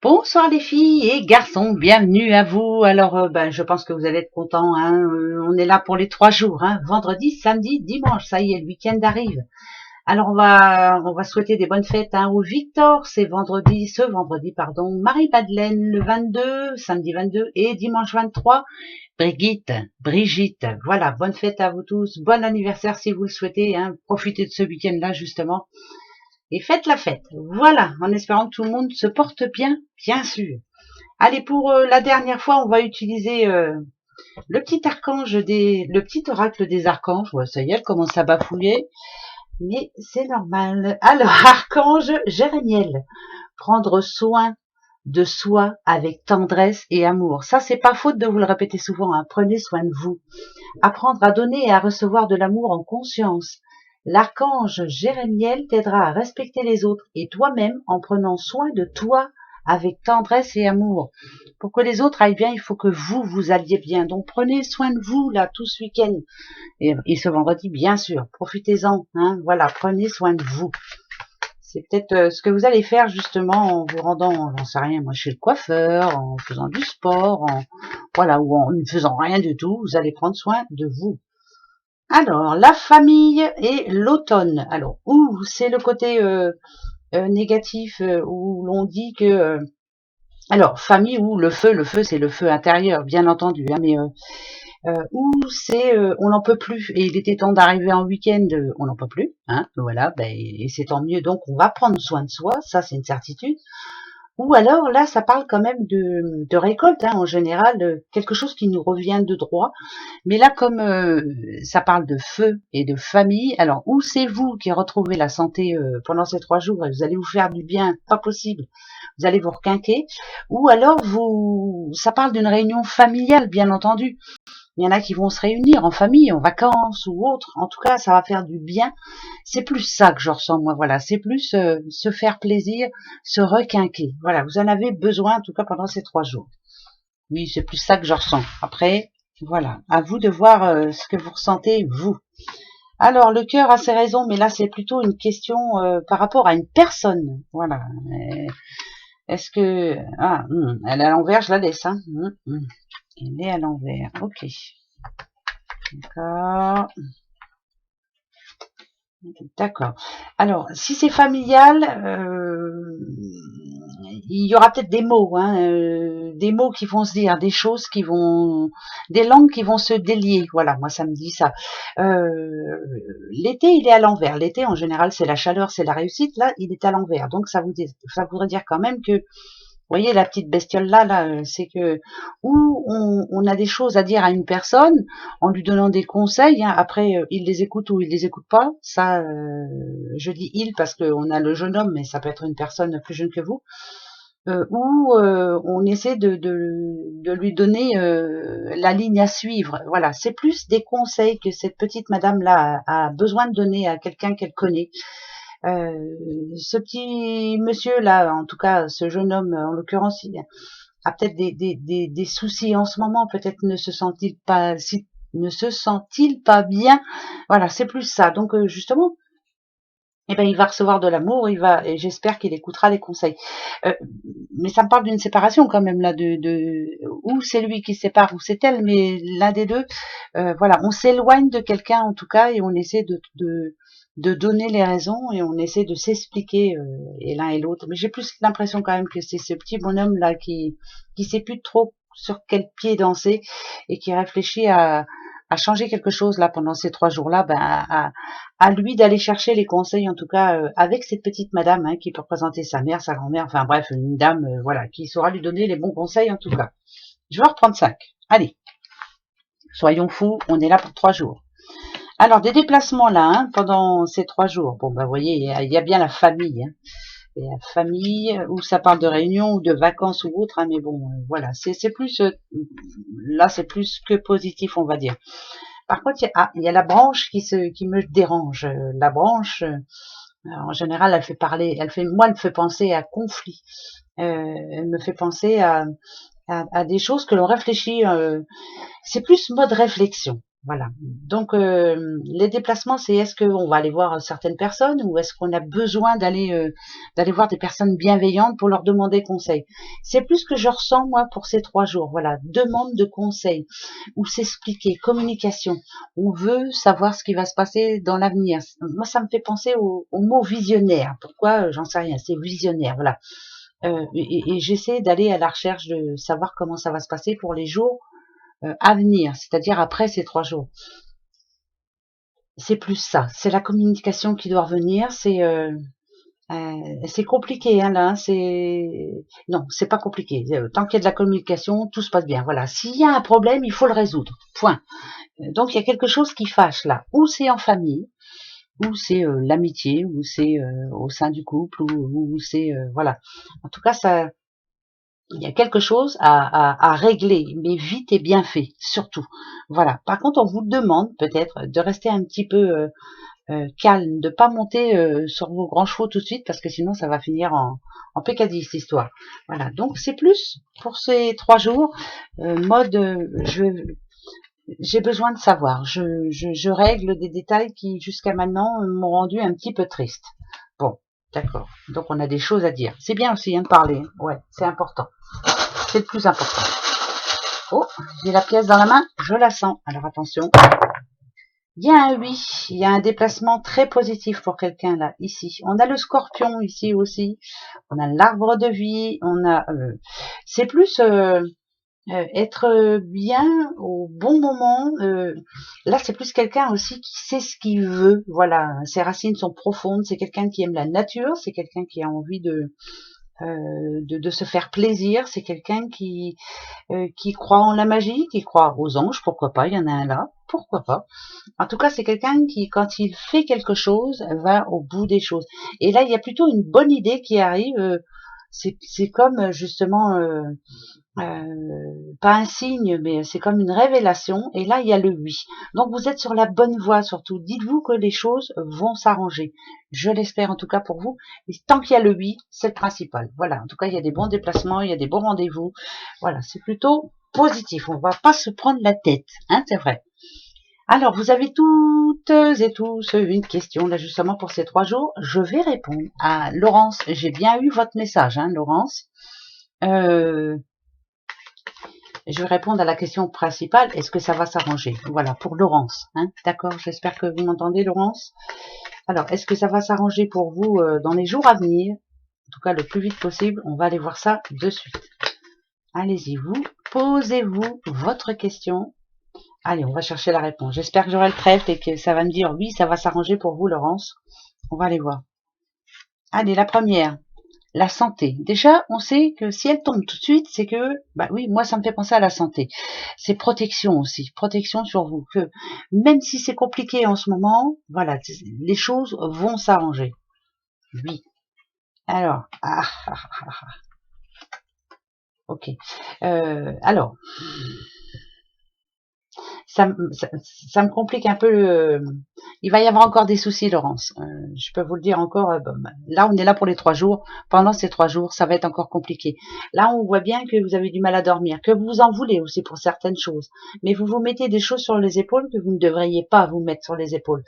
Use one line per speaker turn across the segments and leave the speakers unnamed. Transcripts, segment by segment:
Bonsoir les filles et garçons, bienvenue à vous. Alors, je pense que vous allez être contents. Hein. On est là pour les 3 jours, hein. Vendredi, samedi, dimanche. Ça y est, le week-end arrive. Alors, on va souhaiter des bonnes fêtes hein, au Victor. C'est ce vendredi, pardon. Marie-Madeleine le 22, samedi 22 et dimanche 23. Brigitte. Voilà, bonne fête à vous tous. Bon anniversaire si vous le souhaitez. Hein. Profitez de ce week-end-là justement. Et faites la fête. Voilà, en espérant que tout le monde se porte bien sûr. Allez, pour la dernière fois, on va utiliser le petit oracle des archanges. Ouais, ça y est, elle commence à bafouiller, mais c'est normal. Alors, archange Jérémiel, prendre soin de soi avec tendresse et amour. Ça, c'est pas faute de vous le répéter souvent. Hein. Prenez soin de vous. Apprendre à donner et à recevoir de l'amour en conscience. L'archange Jérémiel t'aidera à respecter les autres et toi-même en prenant soin de toi avec tendresse et amour. Pour que les autres aillent bien, il faut que vous alliez bien. Donc prenez soin de vous là tout ce week-end et ce vendredi bien sûr. Profitez-en. Hein, voilà, prenez soin de vous. C'est peut-être ce que vous allez faire justement en vous rendant, j'en sais rien, moi chez le coiffeur, en faisant du sport, voilà, ou en ne faisant rien du tout. Vous allez prendre soin de vous. Alors, la famille et l'automne. Alors, c'est le côté négatif où l'on dit que... alors, famille ou le feu c'est le feu intérieur, bien entendu, hein, mais où c'est on n'en peut plus et il était temps d'arriver en week-end, on n'en peut plus, hein, voilà, et c'est tant mieux, donc on va prendre soin de soi, ça c'est une certitude. Ou alors là, ça parle quand même de récolte, hein, en général, quelque chose qui nous revient de droit. Mais là, comme ça parle de feu et de famille, alors où c'est vous qui retrouvez la santé pendant ces 3 jours et vous allez vous faire du bien, pas possible, vous allez vous requinquer, ou alors ça parle d'une réunion familiale, bien entendu. Il y en a qui vont se réunir en famille, en vacances ou autre. En tout cas, ça va faire du bien. C'est plus ça que je ressens, moi. Voilà, c'est plus se faire plaisir, se requinquer. Voilà, vous en avez besoin, en tout cas pendant ces 3 jours. Oui, c'est plus ça que je ressens. Après, voilà, à vous de voir ce que vous ressentez, vous. Alors, le cœur a ses raisons, mais là, c'est plutôt une question par rapport à une personne. Voilà. Est-ce que... Ah, elle est à l'envers, je la laisse. Hein. Elle est à l'envers. Ok. D'accord. D'accord. Alors, si c'est familial, il y aura peut-être des mots, hein, des mots qui vont se dire, des choses qui vont, des langues qui vont se délier. Voilà, moi ça me dit ça. L'été, il est à l'envers. L'été, en général, c'est la chaleur, c'est la réussite. Là, il est à l'envers. Donc, ça voudrait dire quand même que vous voyez la petite bestiole là, c'est que où on a des choses à dire à une personne en lui donnant des conseils. Hein, après, il les écoute ou il les écoute pas. Ça, je dis il parce qu'on a le jeune homme, mais ça peut être une personne plus jeune que vous. Où on essaie de lui donner la ligne à suivre. Voilà, c'est plus des conseils que cette petite madame là a besoin de donner à quelqu'un qu'elle connaît. Ce petit monsieur là, en tout cas ce jeune homme en l'occurrence, il a peut-être des soucis en ce moment, peut-être ne se sent-il pas bien. Voilà, c'est plus ça. Donc justement, il va recevoir de l'amour, et j'espère qu'il écoutera les conseils. Mais ça me parle d'une séparation quand même là, ou c'est lui qui sépare ou c'est elle, mais l'un des deux. Voilà, on s'éloigne de quelqu'un en tout cas et on essaie de donner les raisons et on essaie de s'expliquer et l'un et l'autre. Mais j'ai plus l'impression quand même que c'est ce petit bonhomme là qui sait plus trop sur quel pied danser et qui réfléchit à changer quelque chose là pendant ces 3 jours-là, à lui d'aller chercher les conseils, en tout cas avec cette petite madame hein, qui peut représenter sa mère, sa grand-mère, enfin bref, une dame voilà, qui saura lui donner les bons conseils en tout cas. Je vais reprendre 5. Allez, soyons fous, on est là pour 3 jours. Alors, des déplacements là, hein, pendant ces 3 jours. Bon, vous voyez, il y a bien la famille. Hein. Et la famille, où ça parle de réunion ou de vacances ou autre, hein, mais bon, voilà, c'est plus, là, c'est plus que positif, on va dire. Par contre, il y a la branche qui me dérange. La branche, en général, elle me fait penser à conflit. Elle me fait penser à des choses que l'on réfléchit. C'est plus mode réflexion. Voilà. Donc, les déplacements, c'est est-ce qu'on va aller voir certaines personnes ou est-ce qu'on a besoin d'aller voir des personnes bienveillantes pour leur demander conseil. C'est plus ce que je ressens, moi, pour ces 3 jours. Voilà. Demande de conseil ou s'expliquer, communication. On veut savoir ce qui va se passer dans l'avenir. Moi, ça me fait penser au mot visionnaire. Pourquoi? J'en sais rien. C'est visionnaire. Voilà. Et j'essaie d'aller à la recherche de savoir comment ça va se passer pour les jours à venir, c'est-à-dire après ces 3 jours. C'est plus ça, c'est la communication qui doit revenir, c'est compliqué, hein, là, non, c'est pas compliqué. Tant qu'il y a de la communication, tout se passe bien. Voilà, s'il y a un problème, il faut le résoudre. Point. Donc il y a quelque chose qui fâche là, ou c'est en famille, ou c'est l'amitié, ou c'est au sein du couple, ou c'est voilà. En tout cas, ça, il y a quelque chose à régler, mais vite et bien fait, surtout. Voilà. Par contre, on vous demande peut-être de rester un petit peu calme, de pas monter sur vos grands chevaux tout de suite, parce que sinon ça va finir en pécadille cette histoire. Voilà. Donc c'est plus pour ces 3 jours mode j'ai besoin de savoir. Je règle des détails qui jusqu'à maintenant m'ont rendu un petit peu triste. Bon, d'accord. Donc on a des choses à dire. C'est bien aussi hein, de parler. Ouais, c'est important. C'est le plus important. Oh, j'ai la pièce dans la main, je la sens. Alors attention. Il y a un oui, il y a un déplacement très positif pour quelqu'un là, ici. On a le scorpion ici aussi. On a l'arbre de vie. On a. C'est plus être bien au bon moment. Là, c'est plus quelqu'un aussi qui sait ce qu'il veut. Voilà, ses racines sont profondes. C'est quelqu'un qui aime la nature. C'est quelqu'un qui a envie de se faire plaisir. C'est quelqu'un qui croit en la magie, qui croit aux anges, pourquoi pas, il y en a un là, pourquoi pas. En tout cas, c'est quelqu'un qui, quand il fait quelque chose, va au bout des choses. Et là, il y a plutôt une bonne idée qui arrive, c'est comme justement, pas un signe, mais c'est comme une révélation, et là, il y a le oui. Donc, vous êtes sur la bonne voie, surtout. Dites-vous que les choses vont s'arranger. Je l'espère en tout cas pour vous. Et tant qu'il y a le oui, c'est le principal. Voilà, en tout cas, il y a des bons déplacements, il y a des bons rendez-vous. Voilà, c'est plutôt positif. On va pas se prendre la tête, hein, c'est vrai. Alors, vous avez toutes et tous une question, là, justement, pour ces 3 jours. Je vais répondre à Laurence. J'ai bien eu votre message, hein, Laurence. Je vais répondre à la question principale. Est-ce que ça va s'arranger? Voilà, pour Laurence. Hein, d'accord, j'espère que vous m'entendez, Laurence. Alors, est-ce que ça va s'arranger pour vous dans les jours à venir? En tout cas, le plus vite possible. On va aller voir ça de suite. Allez-y, vous. Posez-vous votre question. Allez, on va chercher la réponse. J'espère que j'aurai le trèfle et que ça va me dire oui, ça va s'arranger pour vous, Laurence. On va aller voir. Allez, la première. La santé. Déjà, on sait que si elle tombe tout de suite, c'est que, bah oui, moi, ça me fait penser à la santé. C'est protection aussi, protection sur vous. Que même si c'est compliqué en ce moment, voilà, les choses vont s'arranger. Oui. Alors, ok. Alors, ça me complique un peu il va y avoir encore des soucis, Laurence. Je peux vous le dire encore. Là, on est là pour les 3 jours. Pendant ces 3 jours, ça va être encore compliqué. Là, on voit bien que vous avez du mal à dormir, que vous en voulez aussi pour certaines choses. Mais vous vous mettez des choses sur les épaules que vous ne devriez pas vous mettre sur les épaules.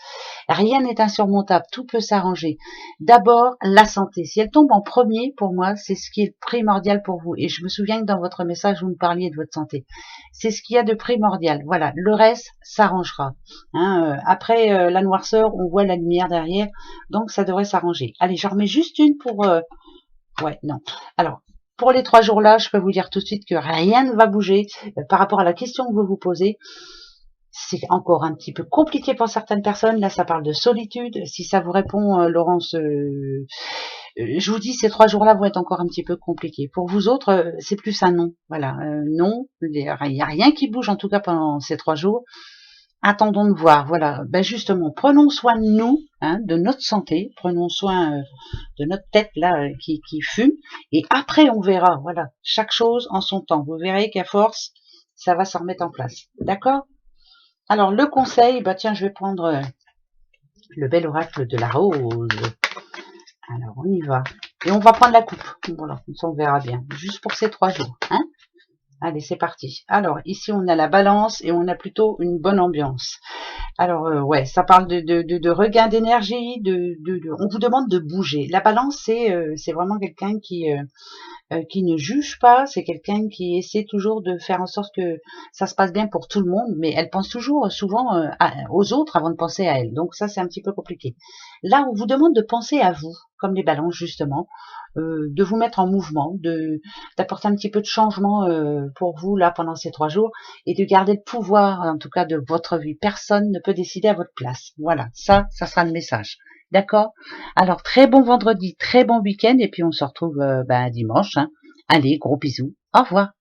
Rien n'est insurmontable. Tout peut s'arranger. D'abord, la santé. Si elle tombe en premier, pour moi, c'est ce qui est primordial pour vous. Et je me souviens que dans votre message, vous me parliez de votre santé. C'est ce qu'il y a de primordial. Voilà. Le reste s'arrangera. Hein, après la noirceur, on voit la lumière derrière, donc ça devrait s'arranger. Allez, j'en remets juste une pour... ouais, non. Alors, pour les 3 jours là, je peux vous dire tout de suite que rien ne va bouger par rapport à la question que vous vous posez. C'est encore un petit peu compliqué pour certaines personnes. Là, ça parle de solitude. Si ça vous répond, Laurence, je vous dis, ces 3 jours-là vont être encore un petit peu compliqués. Pour vous autres, c'est plus un non. Voilà, non, il n'y a rien qui bouge en tout cas pendant ces 3 jours. Attendons de voir, voilà. Ben justement, prenons soin de nous, hein, de notre santé, prenons soin de notre tête là qui fume, et après on verra, voilà, chaque chose en son temps. Vous verrez qu'à force, ça va se remettre en place. D'accord? Alors le conseil, bah tiens, je vais prendre le bel oracle de la rose. Alors on y va. Et on va prendre la coupe. Voilà, comme ça on verra bien. Juste pour ces 3 jours, hein? Allez, c'est parti. Alors, ici, on a la balance et on a plutôt une bonne ambiance. Alors, ouais, ça parle de regain d'énergie, on vous demande de bouger. La balance, c'est vraiment quelqu'un qui ne juge pas, c'est quelqu'un qui essaie toujours de faire en sorte que ça se passe bien pour tout le monde, mais elle pense toujours souvent aux autres avant de penser à elle. Donc ça, c'est un petit peu compliqué. Là, on vous demande de penser à vous, comme les balances justement, de vous mettre en mouvement, d'apporter un petit peu de changement pour vous là pendant ces 3 jours et de garder le pouvoir, en tout cas, de votre vie. Personne ne peut décider à votre place. Voilà, ça sera le message. D'accord? Alors, très bon vendredi, très bon week-end, et puis on se retrouve dimanche. Hein. Allez, gros bisous. Au revoir.